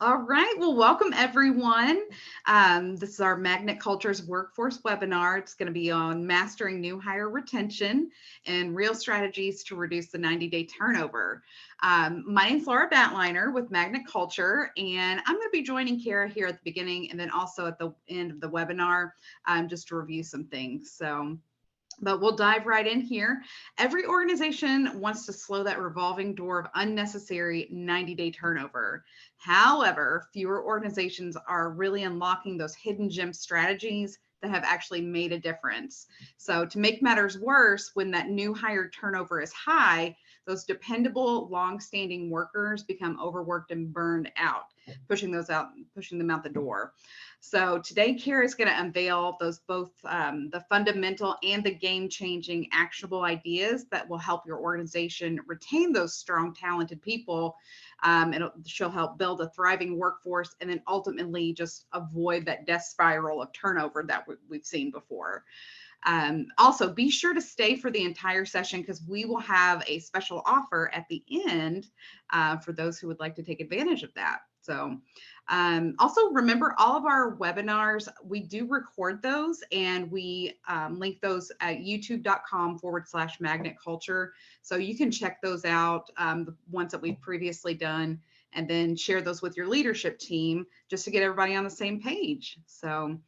All right. Well, welcome everyone. This is our Magnet Cultures Workforce webinar. It's going to be on mastering new hire retention and real strategies to reduce the 90-day turnover. My name is Laura Batliner with Magnet Culture, and I'm going to be joining Cara here at the beginning and then also at the end of the webinar just to review some things. But we'll dive right in here. Every organization wants to slow that revolving door of unnecessary 90-day turnover. However, fewer organizations are really unlocking those hidden gem strategies that have actually made a difference. So, to make matters worse, when that new hire turnover is high, those dependable, long-standing workers become overworked and burned out, pushing them out the door. So today, Cara is going to unveil those both the fundamental and the game-changing actionable ideas that will help your organization retain those strong, talented people. She'll help build a thriving workforce and then ultimately just avoid that death spiral of turnover that we've seen before. Also, be sure to stay for the entire session because we will have a special offer at the end for those who would like to take advantage of that. So, also remember all of our webinars, we do record those and we link those at youtube.com/magnet culture. So you can check those out, the ones that we've previously done, and then share those with your leadership team just to get everybody on the same page. So,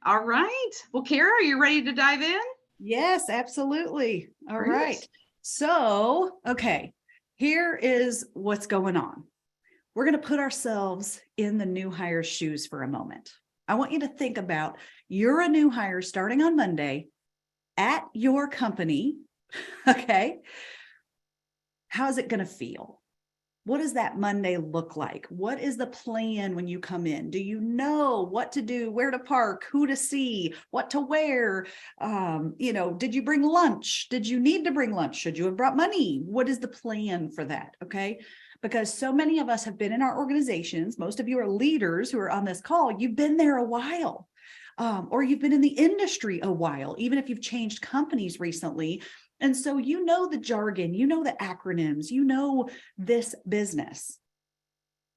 all right. Well, Cara, are you ready to dive in? Yes, absolutely. All right. Great. So, okay, here is what's going on. We're going to put ourselves in the new hire shoes for a moment. I want you to think about you're a new hire starting on Monday at your company. Okay. How's it going to feel? What does that Monday look like? What is the plan when you come in? Do you know what to do, where to park, who to see, what to wear? Did you bring lunch? Did you need to bring lunch? Should you have brought money? What is the plan for that? Okay. Because so many of us have been in our organizations. Most of you are leaders who are on this call. You've been there a while. Or you've been in the industry a while, even if you've changed companies recently. And so you know the jargon, you know the acronyms, you know this business.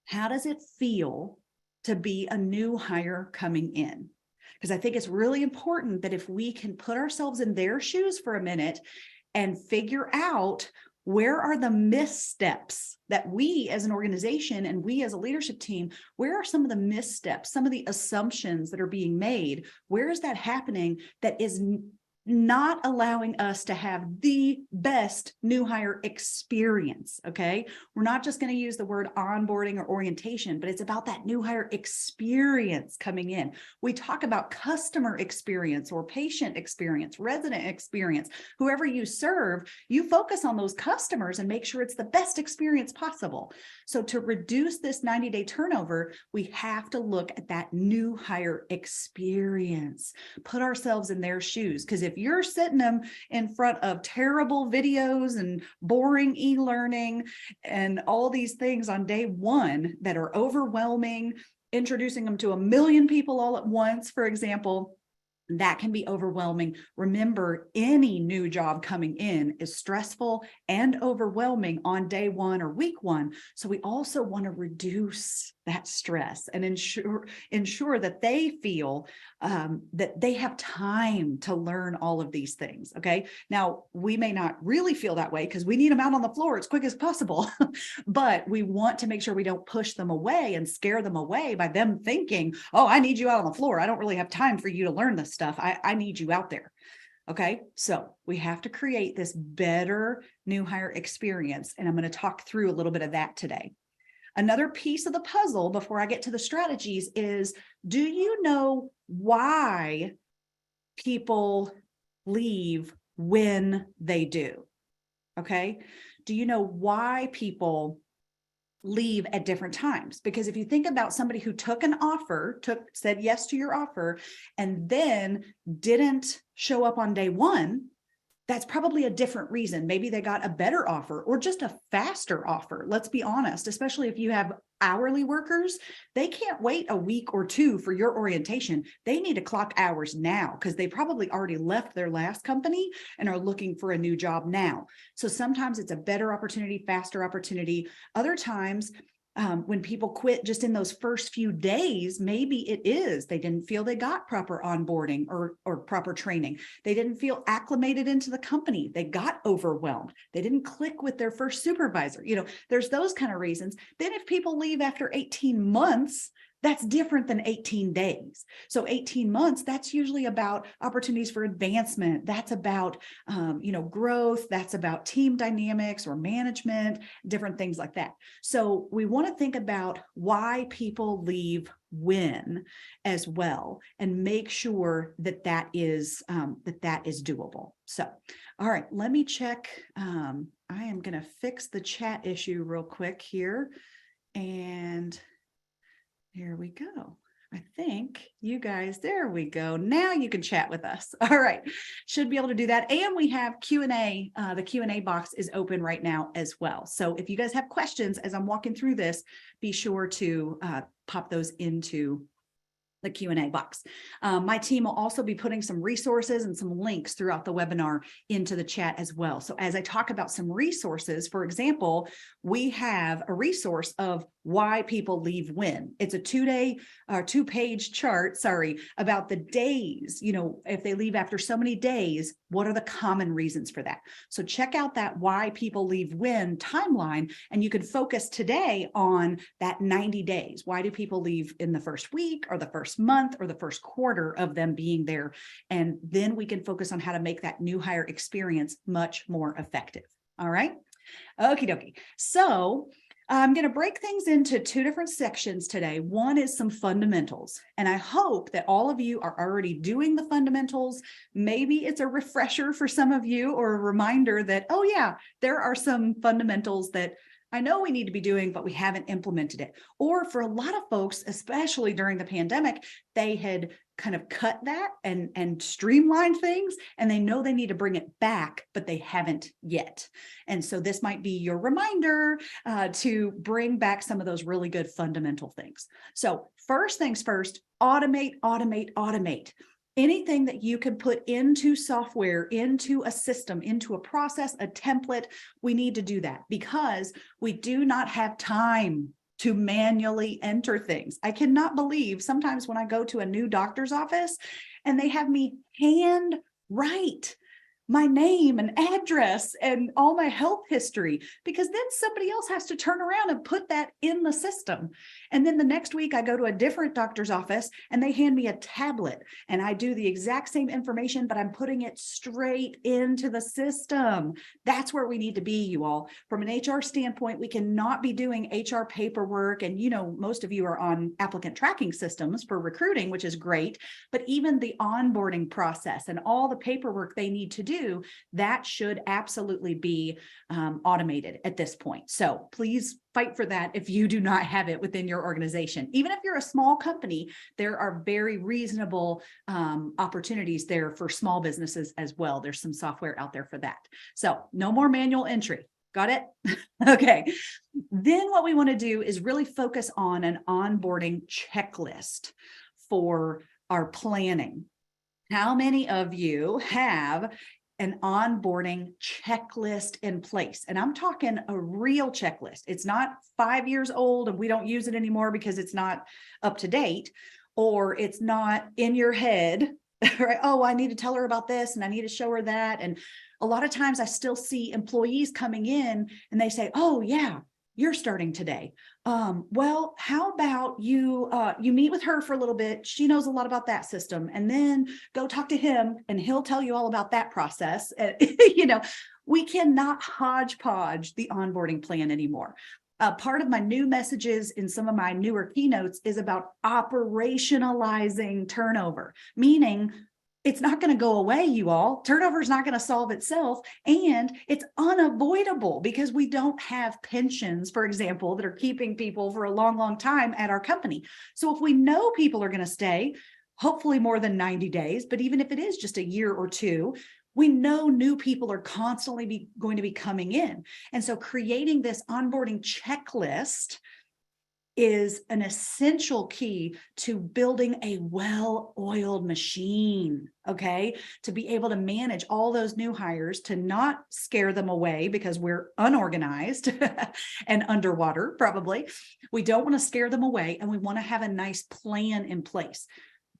How does it feel to be a new hire coming in? Because I think it's really important that if we can put ourselves in their shoes for a minute and figure out where are the missteps that we as an organization and we as a leadership team, where are some of the missteps, some of the assumptions that are being made? Where is that happening that is not allowing us to have the best new hire experience? Okay. We're not just going to use the word onboarding or orientation, but it's about that new hire experience coming in. We talk about customer experience or patient experience, resident experience, whoever you serve, you focus on those customers and make sure it's the best experience possible. So to reduce this 90-day turnover, we have to look at that new hire experience, put ourselves in their shoes. Because if you're sitting them in front of terrible videos and boring e-learning and all these things on day one that are overwhelming, introducing them to a million people all at once, for example, that can be overwhelming. Remember, any new job coming in is stressful and overwhelming on day one or week one. So we also want to reduce that stress and ensure that they feel that they have time to learn all of these things. Okay. Now, we may not really feel that way because we need them out on the floor as quick as possible, but we want to make sure we don't push them away and scare them away by them thinking, oh, I need you out on the floor. I don't really have time for you to learn this stuff. I need you out there. Okay. So we have to create this better new hire experience. And I'm going to talk through a little bit of that today. Another piece of the puzzle before I get to the strategies is, do you know why people leave when they do? Okay. Do you know why people leave at different times? Because if you think about somebody who took an offer, said yes to your offer, and then didn't show up on day one, that's probably a different reason. Maybe they got a better offer or just a faster offer. Let's be honest, especially if you have hourly workers, they can't wait a week or two for your orientation. They need to clock hours now because they probably already left their last company and are looking for a new job now. So sometimes it's a better opportunity, faster opportunity. Other times When people quit just in those first few days, maybe it is they didn't feel they got proper onboarding or proper training. They didn't feel acclimated into the company. They got overwhelmed. They didn't click with their first supervisor. There's those kind of reasons. Then if people leave after 18 months, that's different than 18 days. So 18 months, that's usually about opportunities for advancement. That's about, growth. That's about team dynamics or management, different things like that. So we want to think about why people leave when as well, and make sure that that is doable. So, all right, let me check. I am going to fix the chat issue real quick here. And here we go. I think you guys, there we go. Now you can chat with us. All right. Should be able to do that. And we have Q&A. The Q&A box is open right now as well. So if you guys have questions as I'm walking through this, be sure to pop those into the Q&A box. My team will also be putting some resources and some links throughout the webinar into the chat as well. So as I talk about some resources, for example, we have a resource of why people leave when. It's a two-page chart, about the days, if they leave after so many days, what are the common reasons for that? So check out that why people leave when timeline, and you can focus today on that 90 days. Why do people leave in the first week or the first month or the first quarter of them being there? And then we can focus on how to make that new hire experience much more effective. All right. Okie dokie. So I'm going to break things into two different sections today. One is some fundamentals, and I hope that all of you are already doing the fundamentals. Maybe it's a refresher for some of you, or a reminder that, oh yeah, there are some fundamentals that I know we need to be doing, but we haven't implemented it. Or for a lot of folks, especially during the pandemic, they had kind of cut that and streamlined things, and they know they need to bring it back, but they haven't yet. And so this might be your reminder to bring back some of those really good fundamental things. So first things first, automate, automate, automate. Anything that you can put into software, into a system, into a process, a template, we need to do that, because we do not have time to manually enter things. I cannot believe sometimes when I go to a new doctor's office and they have me hand write my name and address and all my health history, because then somebody else has to turn around and put that in the system. And then the next week I go to a different doctor's office and they hand me a tablet and I do the exact same information, but I'm putting it straight into the system. That's where we need to be, you all. From an HR standpoint, we cannot be doing HR paperwork. And, most of you are on applicant tracking systems for recruiting, which is great. But even the onboarding process and all the paperwork they need to do, that should absolutely be automated at this point. So please fight for that if you do not have it within your organization. Even if you're a small company, there are very reasonable opportunities there for small businesses as well. There's some software out there for that. So no more manual entry. Got it? Okay. Then what we want to do is really focus on an onboarding checklist for our planning. How many of you have an onboarding checklist in place? And I'm talking a real checklist. It's not 5 years old and we don't use it anymore because it's not up to date, or it's not in your head, right? Oh, I need to tell her about this and I need to show her that. And a lot of times I still see employees coming in and they say, oh yeah, you're starting today. Well, how about you meet with her for a little bit? She knows a lot about that system, and then go talk to him and he'll tell you all about that process. We cannot hodgepodge the onboarding plan anymore. Part of my new messages in some of my newer keynotes is about operationalizing turnover, meaning it's not going to go away, you all. Turnover is not going to solve itself, and it's unavoidable because we don't have pensions, for example, that are keeping people for a long, long time at our company. So if we know people are going to stay, hopefully more than 90 days, but even if it is just a year or two, we know new people are constantly going to be coming in. And so creating this onboarding checklist is an essential key to building a well-oiled machine, okay? To be able to manage all those new hires, to not scare them away because we're unorganized and underwater, probably. We don't want to scare them away, and we want to have a nice plan in place.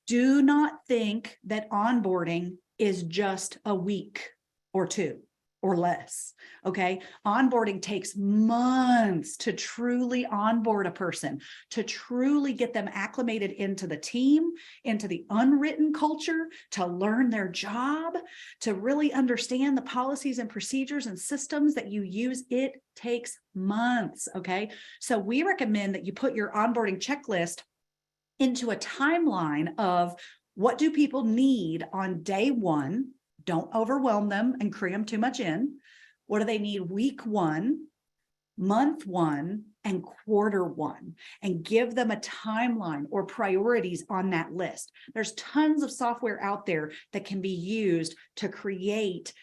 Do not think that onboarding is just a week or two or less, okay? Onboarding takes months to truly onboard a person, to truly get them acclimated into the team, into the unwritten culture, to learn their job, to really understand the policies and procedures and systems that you use. It takes months, okay? So we recommend that you put your onboarding checklist into a timeline of what do people need on day one. Don't overwhelm them and cram too much in. What do they need week one, month one, and quarter one? And give them a timeline or priorities on that list. There's tons of software out there that can be used to create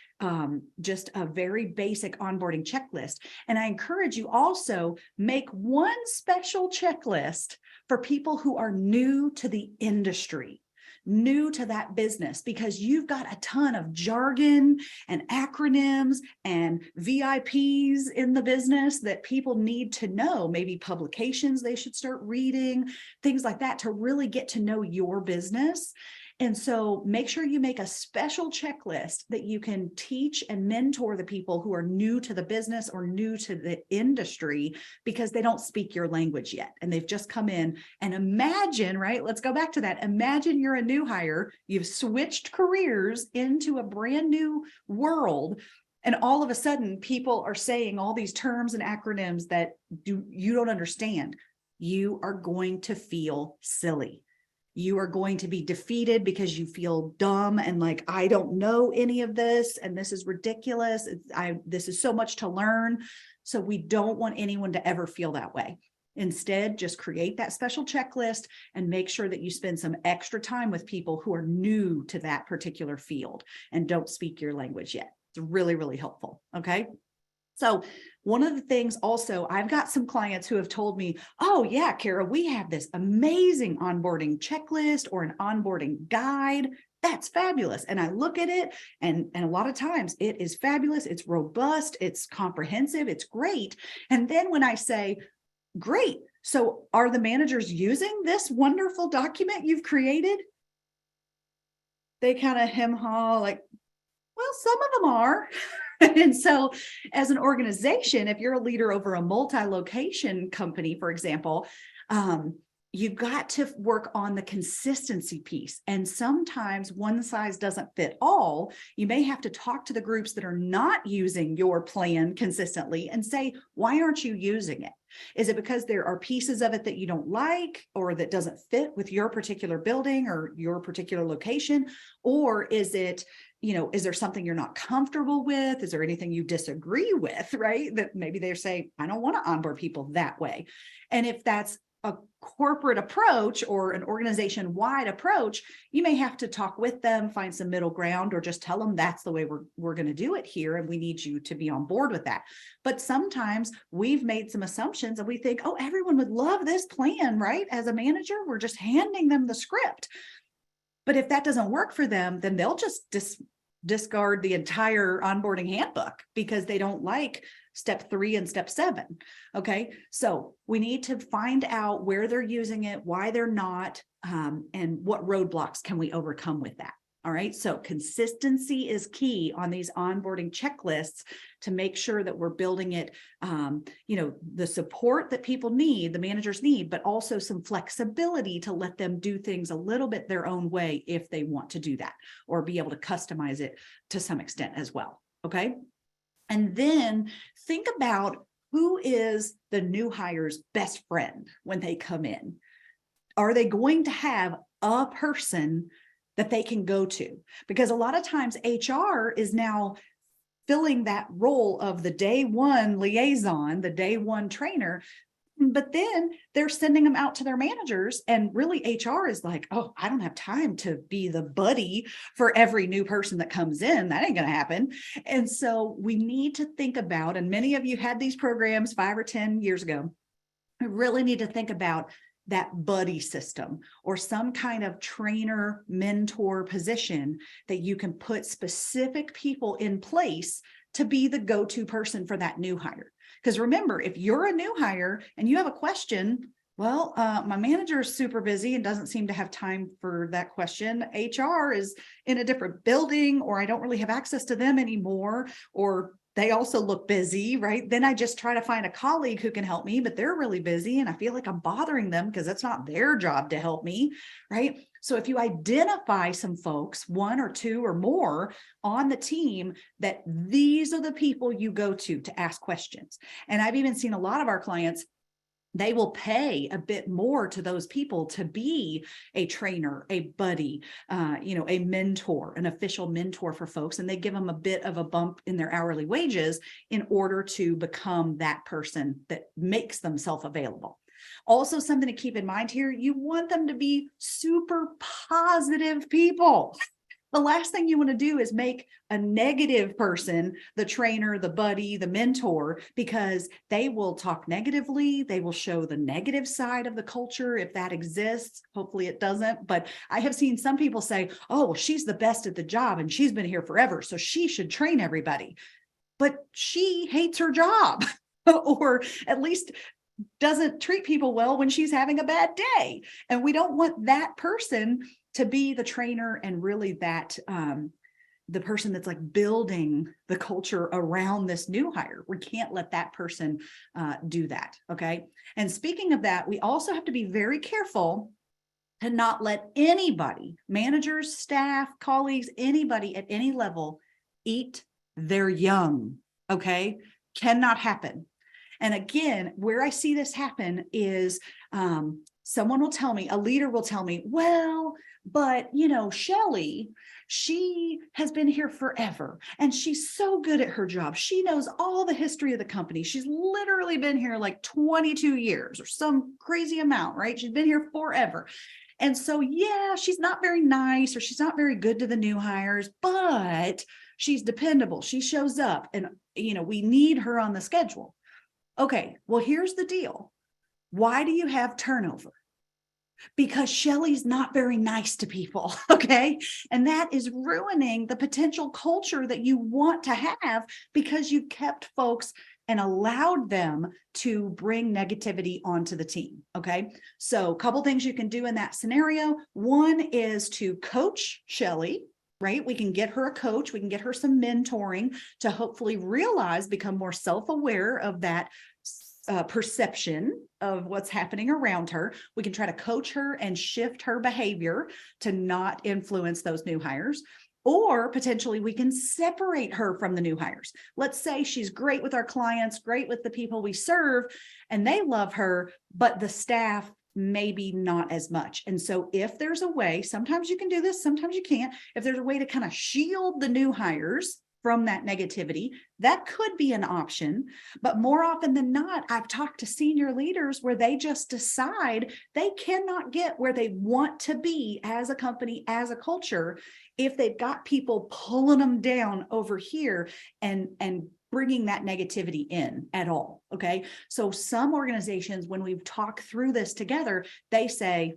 just a very basic onboarding checklist. And I encourage you also make one special checklist for people who are new to the industry, new to that business, because you've got a ton of jargon and acronyms and VIPs in the business that people need to know, maybe publications they should start reading, things like that, to really get to know your business. And so make sure you make a special checklist that you can teach and mentor the people who are new to the business or new to the industry because they don't speak your language yet. And they've just come in. And imagine, right? Let's go back to that. Imagine you're a new hire. You've switched careers into a brand new world. And all of a sudden, people are saying all these terms and acronyms that you don't understand. You are going to feel silly. You are going to be defeated because you feel dumb and like, I don't know any of this, and this is ridiculous. This is so much to learn. So we don't want anyone to ever feel that way. Instead, just create that special checklist and make sure that you spend some extra time with people who are new to that particular field and don't speak your language yet. It's really, really helpful. Okay. So one of the things also, I've got some clients who have told me, oh yeah, Cara, we have this amazing onboarding checklist or an onboarding guide. That's fabulous. And I look at it and a lot of times it is fabulous. It's robust. It's comprehensive. It's great. And then when I say, great, so are the managers using this wonderful document you've created? They kind of hem-haw like, well, some of them are. And so as an organization, if you're a leader over a multi-location company, for example, you've got to work on the consistency piece. And sometimes one size doesn't fit all. You may have to talk to the groups that are not using your plan consistently and say, why aren't you using it? Is it because there are pieces of it that you don't like or that doesn't fit with your particular building or your particular location? Or is it, is there something you're not comfortable with? Is there anything you disagree with, right? That maybe they're saying, I don't want to onboard people that way. And if that's a corporate approach or an organization-wide approach, you may have to talk with them, find some middle ground, or just tell them that's the way we're going to do it here, and we need you to be on board with that. But sometimes we've made some assumptions and we think, oh, everyone would love this plan, right? As a manager, we're just handing them the script. But if that doesn't work for them, then they'll just discard the entire onboarding handbook because they don't like step 3 and step 7. Okay. So we need to find out where they're using it, why they're not, and what roadblocks can we overcome with that. All right. So consistency is key on these onboarding checklists to make sure that we're building it, the support that people need, the managers need, but also some flexibility to let them do things a little bit their own way if they want to do that, or be able to customize it to some extent as well. Okay. And then think about who is the new hire's best friend when they come in. Are they going to have a person that they can go to? Because a lot of times HR is now filling that role of the day one liaison, the day one trainer, but then they're sending them out to their managers, and really HR is like, oh, I don't have time to be the buddy for every new person that comes in. That ain't going to happen. And so we need to think about, and many of you had these programs 5 or 10 years ago, we really need to think about that buddy system or some kind of trainer mentor position that you can put specific people in place to be the go-to person for that new hire. Because remember, if you're a new hire and you have a question, well, my manager is super busy and doesn't seem to have time for that question. HR is in a different building, or I don't really have access to them anymore, or they also look busy, right? Then I just try to find a colleague who can help me, but they're really busy and I feel like I'm bothering them because it's not their job to help me, right? So if you identify some folks, one or two or more on the team, that these are the people you go to ask questions. And I've even seen a lot of our clients, they will pay a bit more to those people to be a trainer, a buddy, a mentor, an official mentor for folks. And they give them a bit of a bump in their hourly wages in order to become that person that makes themselves available. Also, something to keep in mind here, you want them to be super positive people. The last thing you want to do is make a negative person the trainer, the buddy, the mentor, because they will talk negatively. They will show the negative side of the culture if that exists. Hopefully it doesn't. But I have seen some people say, oh, well, she's the best at the job and she's been here forever, so she should train everybody. But she hates her job or at least doesn't treat people well when she's having a bad day. And we don't want that person to be the trainer and really that the person that's like building the culture around this new hire. We can't let that person do that. Okay. And speaking of that, we also have to be very careful to not let anybody, managers, staff, colleagues, anybody at any level eat their young. Okay. Cannot happen. And again, where I see this happen is someone will tell me, a leader will tell me, well, but Shelley, she has been here forever and she's so good at her job. She knows all the history of the company. She's literally been here like 22 years or some crazy amount, right? She's been here forever. And so, yeah, she's not very nice or she's not very good to the new hires, but she's dependable. She shows up and, we need her on the schedule. Okay, well, here's the deal. Why do you have turnover? Because Shelley's not very nice to people, okay? And that is ruining the potential culture that you want to have because you kept folks and allowed them to bring negativity onto the team, okay? So a couple things you can do in that scenario. One is to coach Shelley, right? We can get her a coach. We can get her some mentoring to hopefully become more self-aware of that perception of what's happening around her. We can try to coach her and shift her behavior to not influence those new hires. Or potentially we can separate her from the new hires. Let's say she's great with our clients, great with the people we serve, and they love her, but the staff maybe not as much. And so if there's a way, sometimes you can do this, sometimes you can't. If there's a way to kind of shield the new hires from that negativity, that could be an option. But more often than not, I've talked to senior leaders where they just decide they cannot get where they want to be as a company, as a culture, if they've got people pulling them down over here and bringing that negativity in at all. Okay. So some organizations, when we've talked through this together, they say,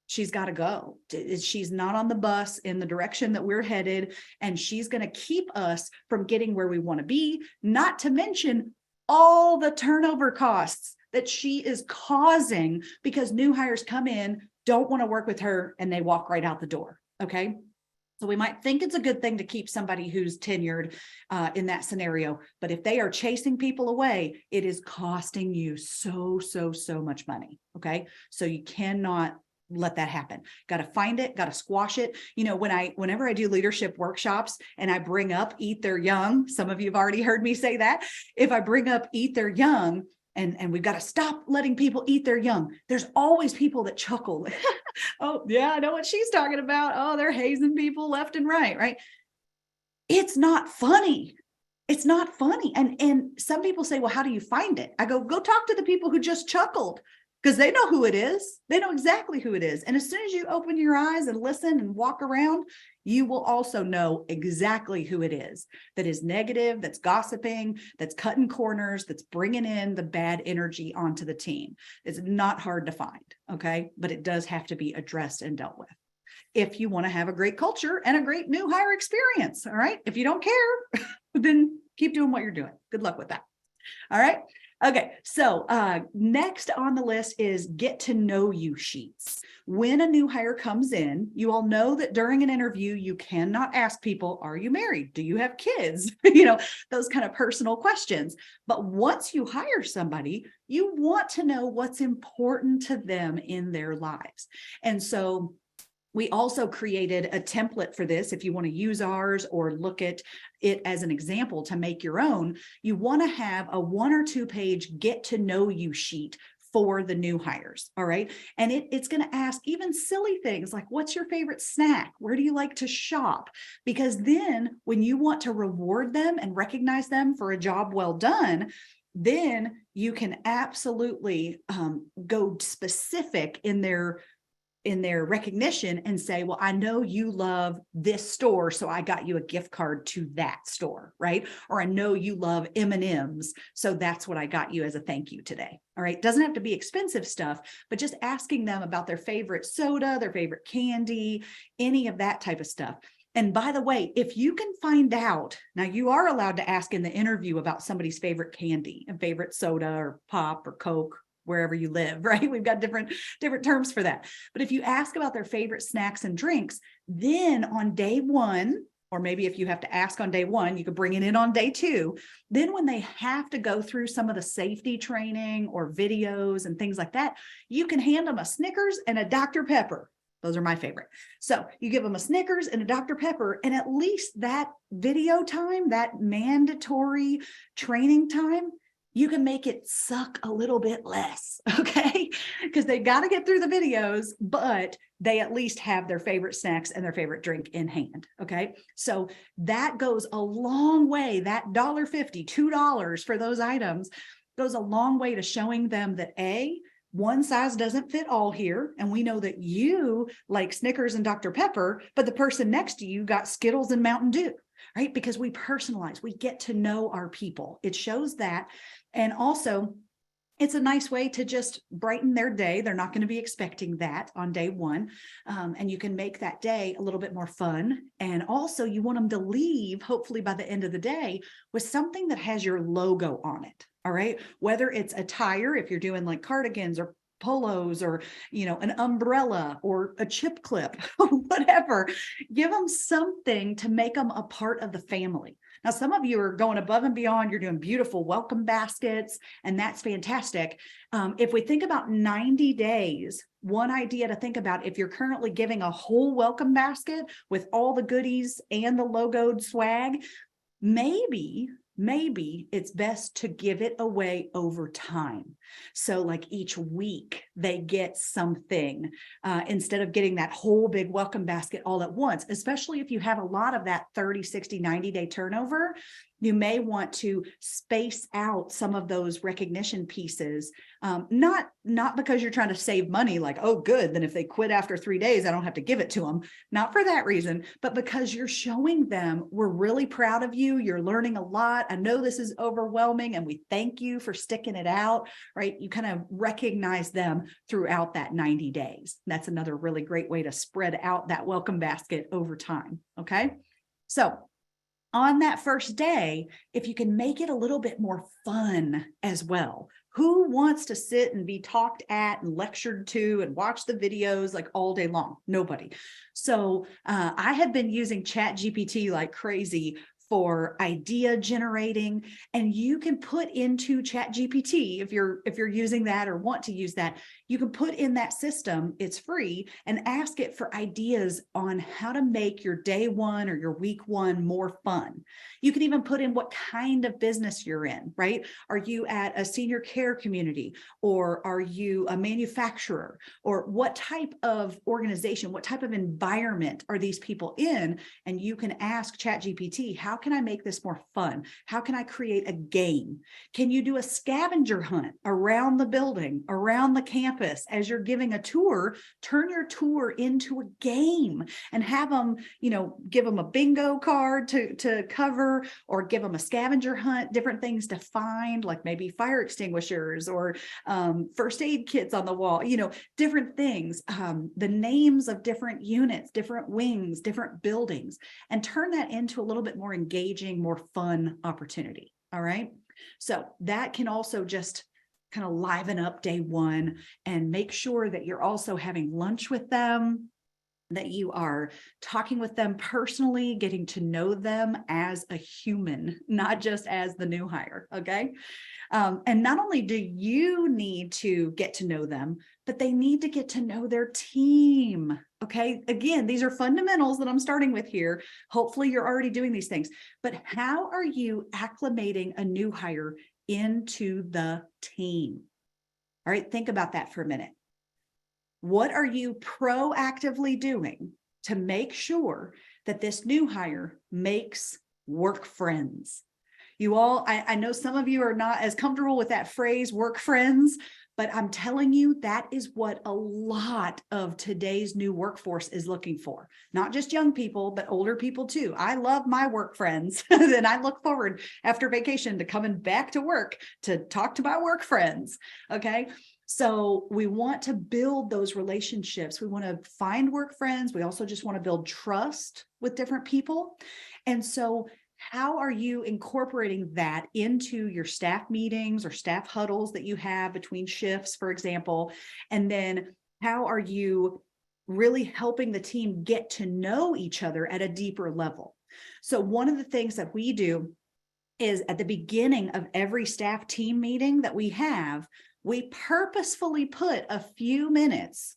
she's got to go. She's not on the bus in the direction that we're headed, and she's going to keep us from getting where we want to be, not to mention all the turnover costs that she is causing because new hires come in, don't want to work with her, and they walk right out the door. Okay. So we might think it's a good thing to keep somebody who's tenured in that scenario, but if they are chasing people away, it is costing you so much money. Okay. So you cannot let that happen. Got to find it, got to squash it. Whenever I do leadership workshops and I bring up eat their young, some of you have already heard me say that. If I bring up eat their young and we've got to stop letting people eat their young, there's always people that chuckle. Oh yeah, I know what she's talking about. Oh, they're hazing people left and right, right? It's not funny. It's not funny. And some people say, well, how do you find it? I go talk to the people who just chuckled. because they know who it is. They know exactly who it is. And as soon as you open your eyes and listen and walk around, you will also know exactly who it is that is negative, that's gossiping, that's cutting corners, that's bringing in the bad energy onto the team. It's not hard to find, okay? But it does have to be addressed and dealt with if you want to have a great culture and a great new hire experience, all right? If you don't care, then keep doing what you're doing. Good luck with that. All right. Okay. So next on the list is get to know you sheets. When a new hire comes in, you all know that during an interview, you cannot ask people, are you married? Do you have kids? Those kind of personal questions. But once you hire somebody, you want to know what's important to them in their lives. And so we also created a template for this. If you want to use ours or look at it as an example to make your own, you want to have a 1 or 2 page get to know you sheet for the new hires. All right. And it's going to ask even silly things like, what's your favorite snack? Where do you like to shop? Because then when you want to reward them and recognize them for a job well done, then you can absolutely go specific in their recognition and say, well, I know you love this store, so I got you a gift card to that store, right? Or I know you love M&Ms, so that's what I got you as a thank you today. All right. Doesn't have to be expensive stuff, but just asking them about their favorite soda, their favorite candy, any of that type of stuff. And by the way, if you can find out, now you are allowed to ask in the interview about somebody's favorite candy and favorite soda or pop or Coke, wherever you live, right? We've got different terms for that. But if you ask about their favorite snacks and drinks, then on day 1, or maybe if you have to ask on day 1, you could bring it in on day 2. Then when they have to go through some of the safety training or videos and things like that, you can hand them a Snickers and a Dr. Pepper. Those are my favorite. So you give them a Snickers and a Dr. Pepper, and at least that video time, that mandatory training time, you can make it suck a little bit less, okay? Because they got to get through the videos, but they at least have their favorite snacks and their favorite drink in hand, okay? So that goes a long way. That $1.50, $2 for those items goes a long way to showing them that one size doesn't fit all here. And we know that you like Snickers and Dr. Pepper, but the person next to you got Skittles and Mountain Dew, right? Because we personalize, we get to know our people. It shows that. And also, it's a nice way to just brighten their day. They're not going to be expecting that on day 1. And you can make that day a little bit more fun. And also, you want them to leave, hopefully by the end of the day, with something that has your logo on it. All right. Whether it's attire, if you're doing like cardigans or polos or, an umbrella or a chip clip, whatever, give them something to make them a part of the family. Now, some of you are going above and beyond. You're doing beautiful welcome baskets, and that's fantastic. If we think about 90 days, one idea to think about, if you're currently giving a whole welcome basket with all the goodies and the logoed swag, maybe it's best to give it away over time. So like each week they get something instead of getting that whole big welcome basket all at once, especially if you have a lot of that 30, 60, 90-day turnover. You may want to space out some of those recognition pieces, not because you're trying to save money, like, oh, good, then if they quit after 3 days, I don't have to give it to them. Not for that reason, but because you're showing them we're really proud of you. You're learning a lot. I know this is overwhelming, and we thank you for sticking it out, right? You kind of recognize them throughout that 90 days. That's another really great way to spread out that welcome basket over time. Okay. So on that first day, if you can make it a little bit more fun as well. Who wants to sit and be talked at and lectured to and watch the videos like all day long? Nobody. So I have been using ChatGPT like crazy for idea generating, and you can put into ChatGPT, if you're using that or want to use that, you can put in that system, it's free, and ask it for ideas on how to make your day 1 or your week 1 more fun. You can even put in what kind of business you're in, right? Are you at a senior care community, or are you a manufacturer, or what type of organization, what type of environment are these people in? And you can ask ChatGPT, how can I make this more fun? How can I create a game? Can you do a scavenger hunt around the building, around the campus as you're giving a tour? Turn your tour into a game and have them, give them a bingo card to cover, or give them a scavenger hunt, different things to find, like maybe fire extinguishers or first aid kits on the wall, different things, the names of different units, different wings, different buildings, and turn that into a little bit more engaging, more fun opportunity. All right. So that can also just kind of liven up day one, and make sure that you're also having lunch with them, that you are talking with them personally, getting to know them as a human, not just as the new hire. Okay. And not only do you need to get to know them, but they need to get to know their team. Okay. Again, these are fundamentals that I'm starting with here. Hopefully you're already doing these things, but how are you acclimating a new hire into the team? All right. Think about that for a minute. What are you proactively doing to make sure that this new hire makes work friends? You all, I know some of you are not as comfortable with that phrase, work friends, but I'm telling you, that is what a lot of today's new workforce is looking for. Not just young people, but older people too. I love my work friends, and I look forward after vacation to coming back to work to talk to my work friends. Okay. So we want to build those relationships. We want to find work friends. We also just want to build trust with different people. And so how are you incorporating that into your staff meetings or staff huddles that you have between shifts, for example? And then how are you really helping the team get to know each other at a deeper level? So one of the things that we do is at the beginning of every staff team meeting that we have, we purposefully put a few minutes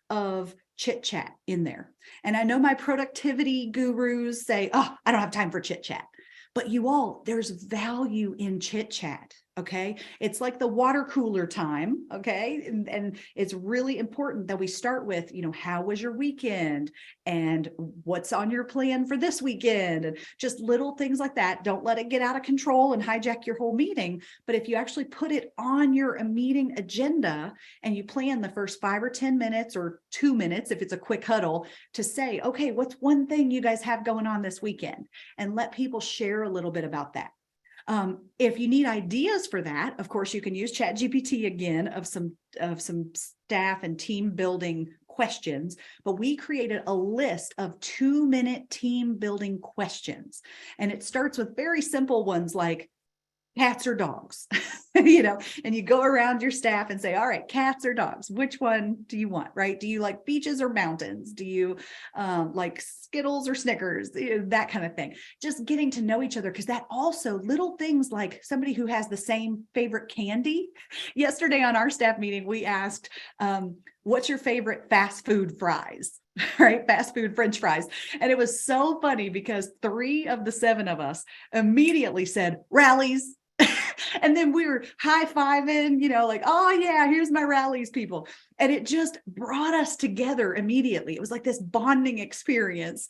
of chit chat in there. And I know my productivity gurus say, oh, I don't have time for chit chat. But you all, there's value in chit chat. Okay. It's like the water cooler time. Okay. And it's really important that we start with, how was your weekend and what's on your plan for this weekend, and just little things like that. Don't let it get out of control and hijack your whole meeting. But if you actually put it on your meeting agenda and you plan the first 5 or 10 minutes or 2 minutes, if it's a quick huddle, to say, okay, what's one thing you guys have going on this weekend? And let people share a little bit about that. If you need ideas for that, of course, you can use ChatGPT again of some staff and team building questions, but we created a list of 2-minute team building questions. And it starts with very simple ones like cats or dogs, and you go around your staff and say, all right, cats or dogs, which one do you want, right? Do you like beaches or mountains? Do you like Skittles or Snickers? That kind of thing. Just getting to know each other, because that also little things like somebody who has the same favorite candy. Yesterday on our staff meeting, we asked, what's your favorite fast food fries? Right? Fast food French fries. And it was so funny because 3 of the 7 of us immediately said Rallies. And then we were high-fiving, like, oh yeah, here's my Rallies people. And it just brought us together immediately. It was like this bonding experience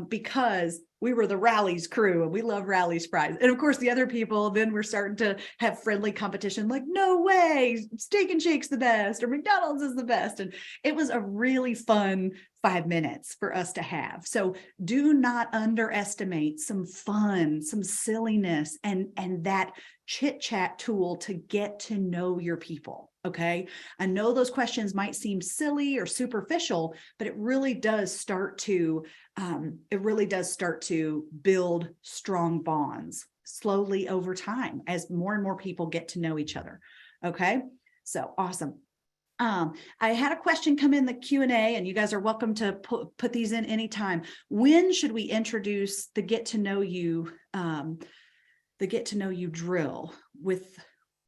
because we were the Rallies crew and we love Rallies fries. And of course, the other people then were starting to have friendly competition, like, no way, Steak and Shake's the best, or McDonald's is the best. And it was a really fun 5 minutes for us to have. So do not underestimate some fun, some silliness, and that chit chat tool to get to know your people. Okay. I know those questions might seem silly or superficial, but it really does start to build strong bonds slowly over time as more and more people get to know each other. Okay. So awesome. I had a question come in the Q&A, and you guys are welcome to put these in anytime. When should we introduce the get to know you drill with,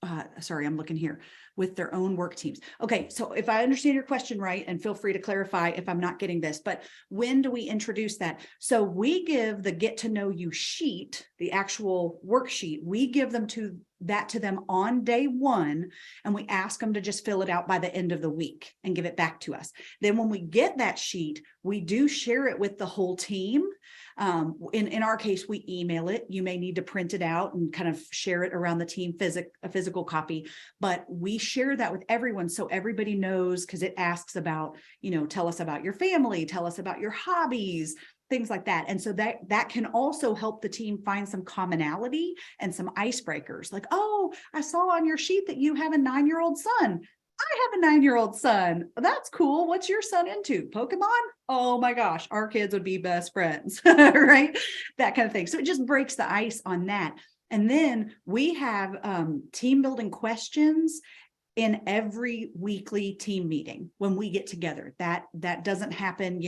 I'm looking here, with their own work teams? Okay, so if I understand your question right, and feel free to clarify if I'm not getting this, but when do we introduce that? So we give the get to know you sheet, the actual worksheet, we give them to that to them on day one, and we ask them to just fill it out by the end of the week and give it back to us. Then when we get that sheet, we do share it with the whole team. In our case, we email it. You may need to print it out and kind of share it around the team, a physical copy, but we share that with everyone so everybody knows, because it asks about, tell us about your family, tell us about your hobbies, things like that. And so that can also help the team find some commonality and some icebreakers. Like, oh, I saw on your sheet that you have a 9-year-old son. I have a 9-year-old son. That's cool. What's your son into? Pokemon? Oh my gosh, our kids would be best friends, right? That kind of thing. So it just breaks the ice on that. And then we have team building questions in every weekly team meeting when we get together. That doesn't happen,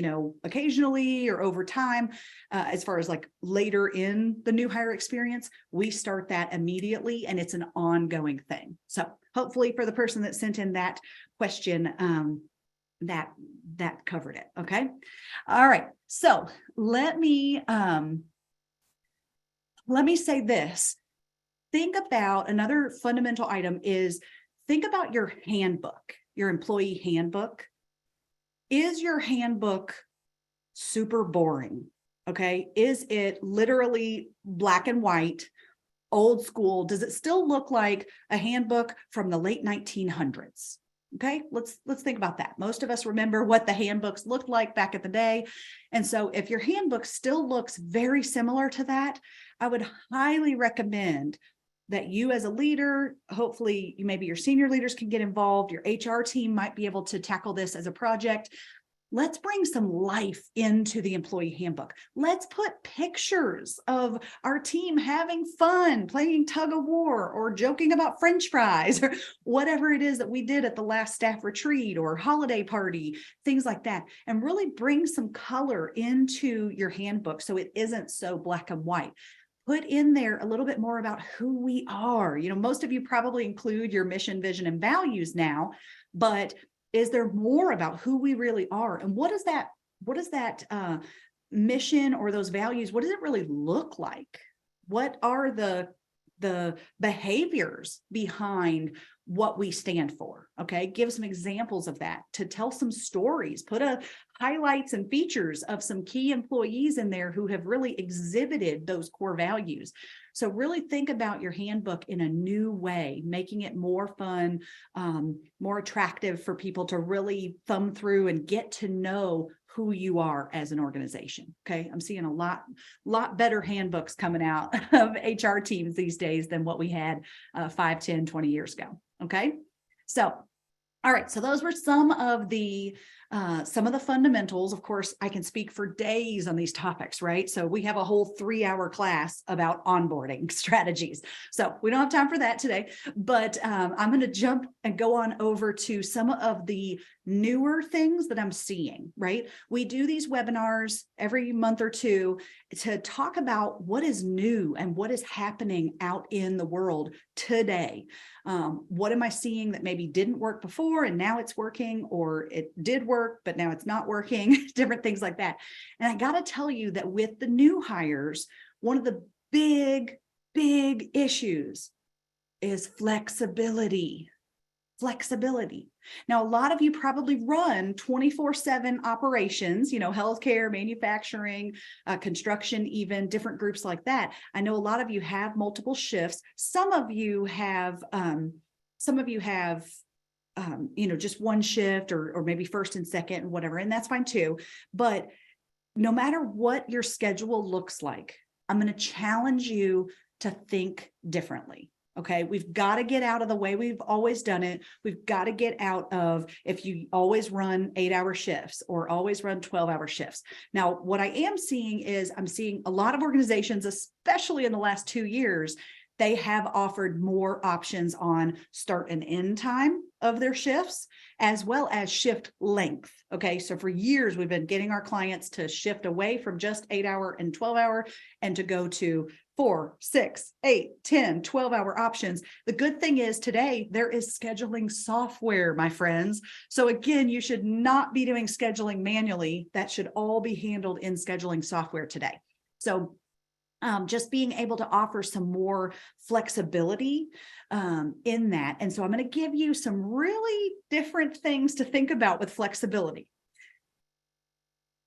occasionally or over time. As far as like later in the new hire experience, we start that immediately, and it's an ongoing thing. So hopefully for the person that sent in that question, that covered it. Okay. All right. So let me say this. Think about another fundamental item is think about your handbook, your employee handbook. Is your handbook super boring? Okay. Is it literally black and white, old school? Does it still look like a handbook from the late 1900s? Okay. Let's think about that. Most of us remember what the handbooks looked like back in the day. And so if your handbook still looks very similar to that, I would highly recommend that you as a leader, hopefully maybe your senior leaders can get involved. Your HR team might be able to tackle this as a project. Let's bring some life into the employee handbook. Let's put pictures of our team having fun, playing tug of war, or joking about French fries, or whatever it is that we did at the last staff retreat or holiday party, things like that. And really bring some color into your handbook so it isn't so black and white. Put in there a little bit more about who we are. Most of you probably include your mission, vision, and values now, but is there more about who we really are? And what does that mission or those values, what does it really look like? What are the behaviors behind what we stand for? Okay. Give some examples of that, to tell some stories, put highlights and features of some key employees in there who have really exhibited those core values. So really think about your handbook in a new way, making it more fun, more attractive for people to really thumb through and get to know who you are as an organization. Okay. I'm seeing a lot better handbooks coming out of HR teams these days than what we had 5, 10, 20 years ago. Okay. So, all right. So those were some of the fundamentals. Of course, I can speak for days on these topics, right? So we have a whole 3-hour class about onboarding strategies. So we don't have time for that today, but I'm going to jump and go on over to some of the newer things that I'm seeing, right? We do these webinars every month or two to talk about what is new and what is happening out in the world today. What am I seeing that maybe didn't work before and now it's working, or it did work, but now it's not working, different things like that. And I got to tell you that with the new hires, one of the big issues is flexibility. Now, a lot of you probably run 24/7 operations, healthcare, manufacturing, construction, even different groups like that. I know a lot of you have multiple shifts. Some of you have just one shift or maybe first and second and whatever, and that's fine too. But no matter what your schedule looks like, I'm going to challenge you to think differently. Okay. We've got to get out of the way we've always done it. We've got to get out of, if you always run 8-hour shifts or always run 12-hour shifts. Now, what I am seeing is I'm seeing a lot of organizations, especially in the last 2 years, they have offered more options on start and end time of their shifts, as well as shift length. Okay. So for years, we've been getting our clients to shift away from just 8-hour and 12-hour and to go to 4, 6, 8, 10, 12-hour options. The good thing is today there is scheduling software, my friends. So again, you should not be doing scheduling manually. That should all be handled in scheduling software today. So just being able to offer some more flexibility in that. And so I'm going to give you some really different things to think about with flexibility.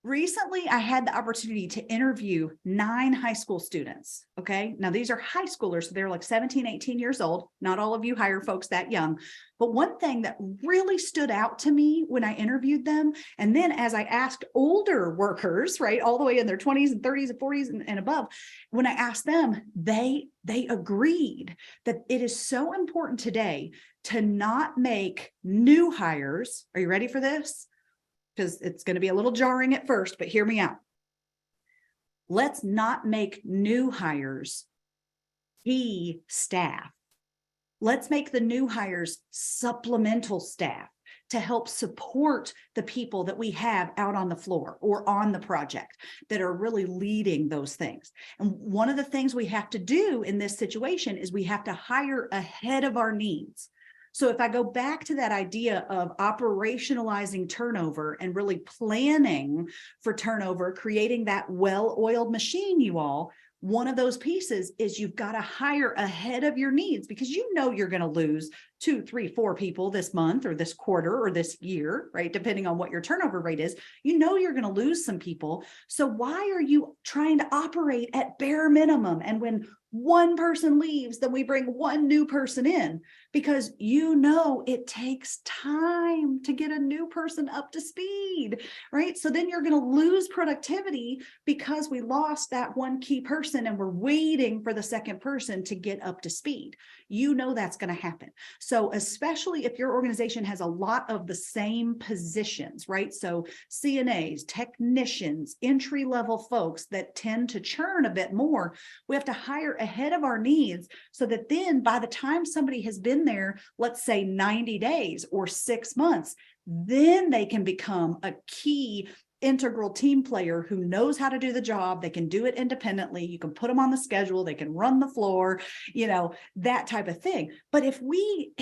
Recently, I had the opportunity to interview 9 high school students. Okay. Now these are high schoolers. So they're like 17, 18 years old. Not all of you hire folks that young. But one thing that really stood out to me when I interviewed them, and then as I asked older workers, right, all the way in their 20s and 30s and 40s and above, when I asked them, they agreed that it is so important today to not make new hires. Are you ready for this? Because it's going to be a little jarring at first, but hear me out. Let's not make new hires key staff. Let's make the new hires supplemental staff to help support the people that we have out on the floor or on the project that are really leading those things. And one of the things we have to do in this situation is we have to hire ahead of our needs. So if I go back to that idea of operationalizing turnover and really planning for turnover, creating that well-oiled machine, you all, one of those pieces is you've got to hire ahead of your needs, because you know you're going to lose 2, 3, 4 people this month or this quarter or this year, right? Depending on what your turnover rate is, you know you're going to lose some people. So why are you trying to operate at bare minimum? And when one person leaves, then we bring one new person in, because you know it takes time to get a new person up to speed, right? So then you're going to lose productivity because we lost that one key person and we're waiting for the second person to get up to speed. You know that's going to happen. So especially if your organization has a lot of the same positions, right? So CNAs, technicians, entry-level folks that tend to churn a bit more, we have to hire ahead of our needs so that then by the time somebody has been there, let's say 90 days or 6 months, then they can become a key integral team player who knows how to do the job. They can do it independently. You can put them on the schedule. They can run the floor, you know, that type of thing. But if we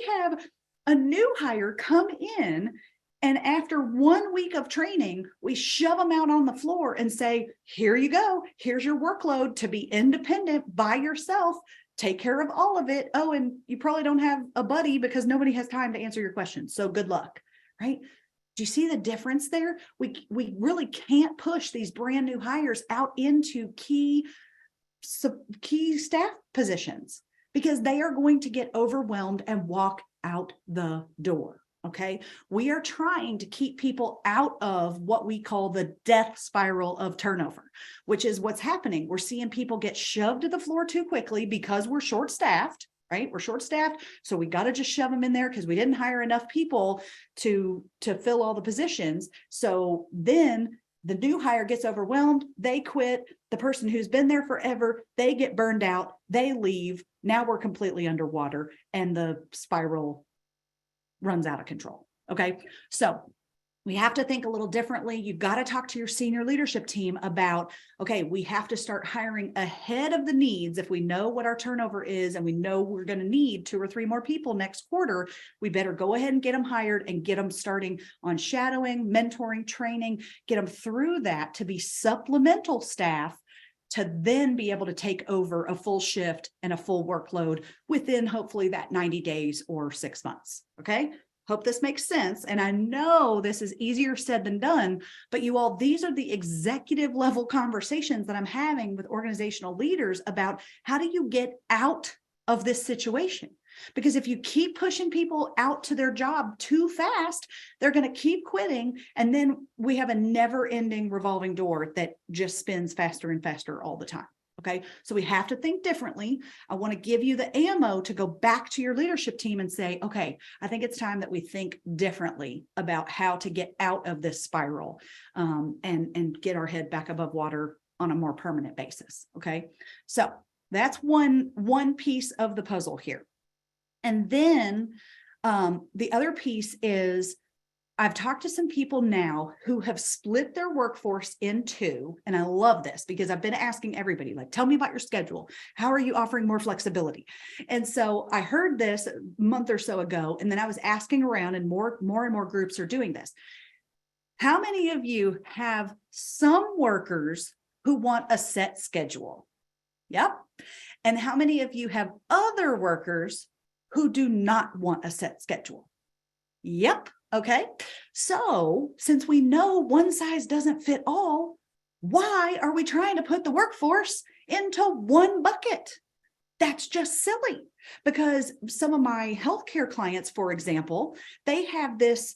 have a new hire come in and after 1 week of training, we shove them out on the floor and say, here you go. Here's your workload to be independent by yourself. Take care of all of it. Oh, and you probably don't have a buddy because nobody has time to answer your questions. So good luck, right? Do you see the difference there? We really can't push these brand new hires out into key staff positions because they are going to get overwhelmed and walk out the door. Okay. We are trying to keep people out of what we call the death spiral of turnover, which is what's happening. We're seeing people get shoved to the floor too quickly because we're short-staffed, right? We're short-staffed. So we got to just shove them in there because we didn't hire enough people to fill all the positions. So then the new hire gets overwhelmed. They quit. The person who's been there forever, they get burned out. They leave. Now we're completely underwater and the spiral runs out of control. Okay. So we have to think a little differently. You've got to talk to your senior leadership team about, okay, we have to start hiring ahead of the needs. If we know what our turnover is and we know we're going to need 2 or 3 more people next quarter, we better go ahead and get them hired and get them starting on shadowing, mentoring, training, get them through that to be supplemental staff to then be able to take over a full shift and a full workload within hopefully that 90 days or 6 months. Okay. Hope this makes sense. And I know this is easier said than done, but you all, these are the executive level conversations that I'm having with organizational leaders about how do you get out of this situation? Because if you keep pushing people out to their job too fast, they're going to keep quitting. And then we have a never ending revolving door that just spins faster and faster all the time. Okay. So we have to think differently. I want to give you the ammo to go back to your leadership team and say, okay, I think it's time that we think differently about how to get out of this spiral and get our head back above water on a more permanent basis. Okay. So that's one piece of the puzzle here. And then the other piece is I've talked to some people now who have split their workforce in 2. And I love this because I've been asking everybody, like, tell me about your schedule. How are you offering more flexibility? And so I heard this a month or so ago, and then I was asking around and more and more groups are doing this. How many of you have some workers who want a set schedule? Yep. And how many of you have other workers who do not want a set schedule? Yep. Okay. So since we know one size doesn't fit all, why are we trying to put the workforce into one bucket? That's just silly, because some of my healthcare clients, for example, they have this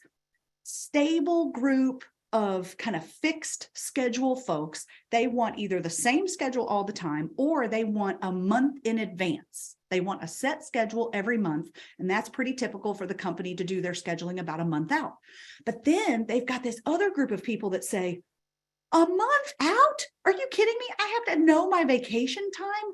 stable group of kind of fixed schedule folks. They want either the same schedule all the time, or they want a month in advance. They want a set schedule every month. And that's pretty typical for the company to do their scheduling about a month out. But then they've got this other group of people that say, a month out? Are you kidding me? I have to know my vacation time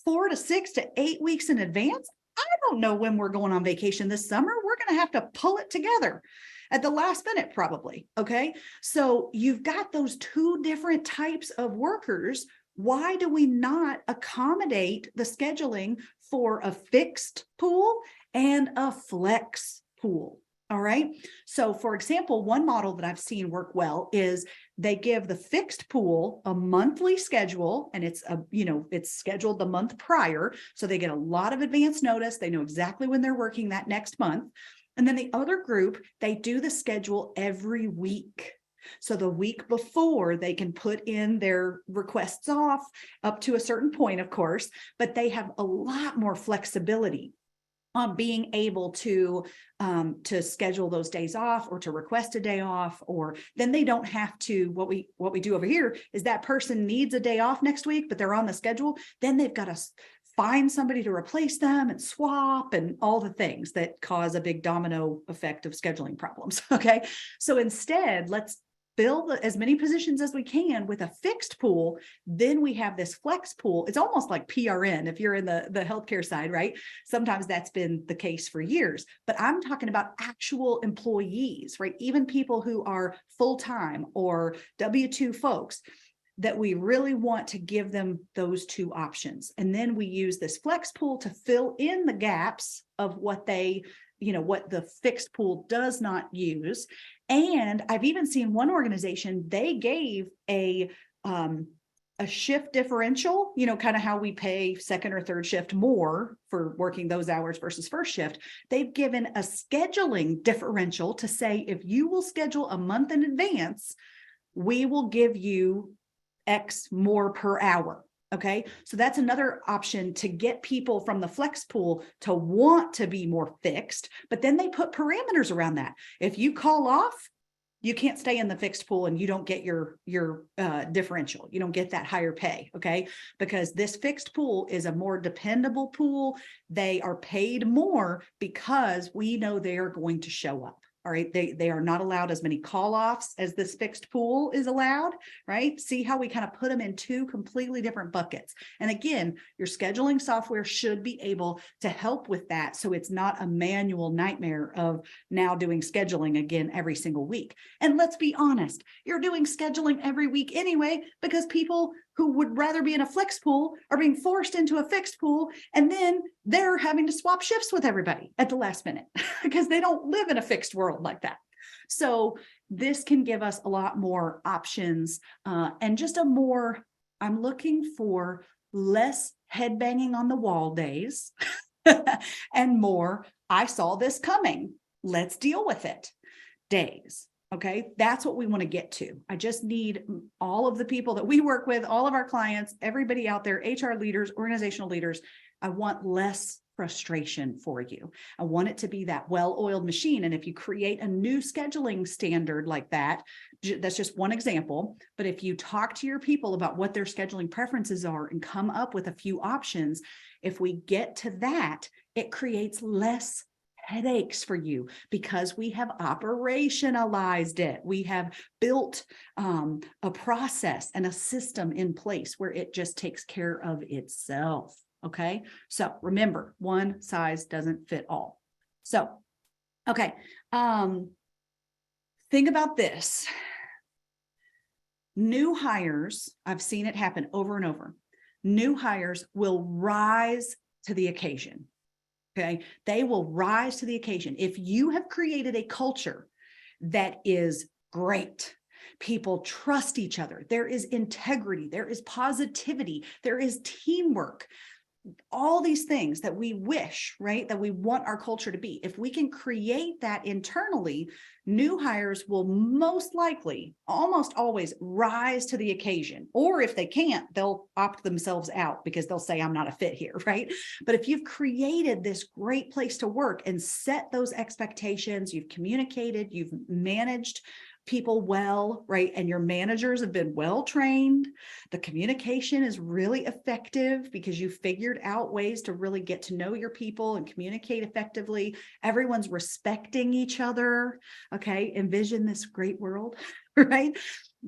4 to 6 to 8 weeks in advance. I don't know when we're going on vacation this summer. We're going to have to pull it together at the last minute, probably. Okay. So you've got those two different types of workers. Why do we not accommodate the scheduling for a fixed pool and a flex pool? All right. So for example, one model that I've seen work well is they give the fixed pool a monthly schedule, and it's scheduled the month prior. So they get a lot of advance notice. They know exactly when they're working that next month. And then the other group, they do the schedule every week. So the week before, they can put in their requests off up to a certain point, of course, but they have a lot more flexibility on being able to schedule those days off, or to request a day off, or then they don't have to, what we do over here is that person needs a day off next week, but they're on the schedule. Then they've got to find somebody to replace them and swap and all the things that cause a big domino effect of scheduling problems. Okay. So instead, let's fill as many positions as we can with a fixed pool. Then we have this flex pool. It's almost like PRN if you're in the healthcare side, right? Sometimes that's been the case for years, but I'm talking about actual employees, right? Even people who are full-time or W-2 folks, that we really want to give them those two options. And then we use this flex pool to fill in the gaps of what what the fixed pool does not use. And I've even seen one organization, they gave a shift differential, kind of how we pay second or third shift more for working those hours versus first shift. They've given a scheduling differential to say, if you will schedule a month in advance, we will give you X more per hour. Okay. So that's another option to get people from the flex pool to want to be more fixed, but then they put parameters around that. If you call off, you can't stay in the fixed pool and you don't get your differential. You don't get that higher pay. Okay. Because this fixed pool is a more dependable pool. They are paid more because we know they are going to show up. All right. They are not allowed as many call-offs as this fixed pool is allowed, right? See how we kind of put them in two completely different buckets. And again, your scheduling software should be able to help with that. So it's not a manual nightmare of now doing scheduling again every single week. And let's be honest, you're doing scheduling every week anyway, because people who would rather be in a flex pool are being forced into a fixed pool, and then they're having to swap shifts with everybody at the last minute because they don't live in a fixed world like that. So this can give us a lot more options and just I'm looking for less head banging on the wall days and more, I saw this coming, let's deal with it days. Okay, that's what we want to get to. I just need all of the people that we work with, all of our clients, everybody out there, HR leaders, organizational leaders. I want less frustration for you. I want it to be that well-oiled machine. And if you create a new scheduling standard like that, that's just one example. But if you talk to your people about what their scheduling preferences are and come up with a few options, if we get to that, it creates less headaches for you because we have operationalized it. We have built a process and a system in place where it just takes care of itself. Okay. So remember, one size doesn't fit all. So, okay. Think about this. New hires, I've seen it happen over and over. New hires will rise to the occasion. Okay. They will rise to the occasion. If you have created a culture that is great, People trust each other. There is integrity. There is positivity. There is teamwork. All these things that we wish, right, that we want our culture to be. If we can create that internally, new hires will most likely, almost always, rise to the occasion. Or if they can't, they'll opt themselves out because they'll say, I'm not a fit here, right? But if you've created this great place to work and set those expectations, you've communicated, you've managed people well, right? And your managers have been well trained. The communication is really effective because you figured out ways to really get to know your people and communicate effectively. Everyone's respecting each other. Okay. Envision this great world, right?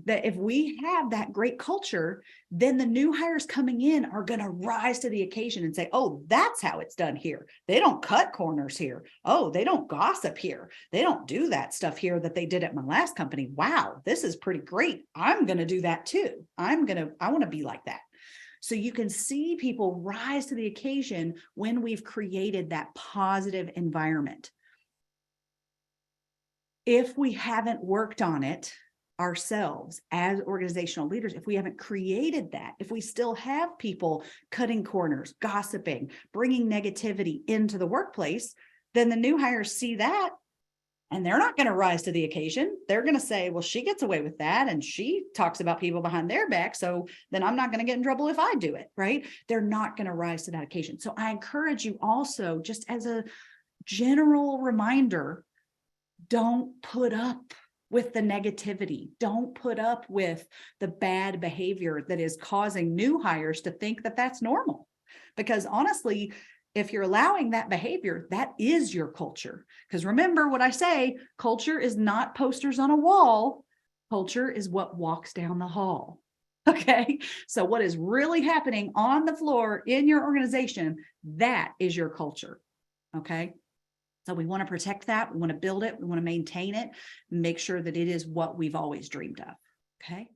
That if we have that great culture, then the new hires coming in are going to rise to the occasion and say, oh, that's how it's done here. They don't cut corners here. Oh, they don't gossip here. They don't do that stuff here that they did at my last company. Wow, this is pretty great. I'm going to do that too. I want to be like that. So you can see people rise to the occasion when we've created that positive environment. If we haven't worked on it ourselves as organizational leaders, if we haven't created that, if we still have people cutting corners, gossiping, bringing negativity into the workplace, then the new hires see that and they're not going to rise to the occasion. They're going to say, well, she gets away with that and she talks about people behind their back, so then I'm not going to get in trouble if I do it, right? They're not going to rise to that occasion. So I encourage you also, just as a general reminder, don't put up with the negativity. Don't put up with the bad behavior that is causing new hires to think that that's normal. Because honestly, if you're allowing that behavior, that is your culture. Because remember what I say, culture is not posters on a wall. Culture is what walks down the hall. Okay. So what is really happening on the floor in your organization, that is your culture. Okay. So we want to protect that. We want to build it. We want to maintain it, make sure that it is what we've always dreamed of. Okay.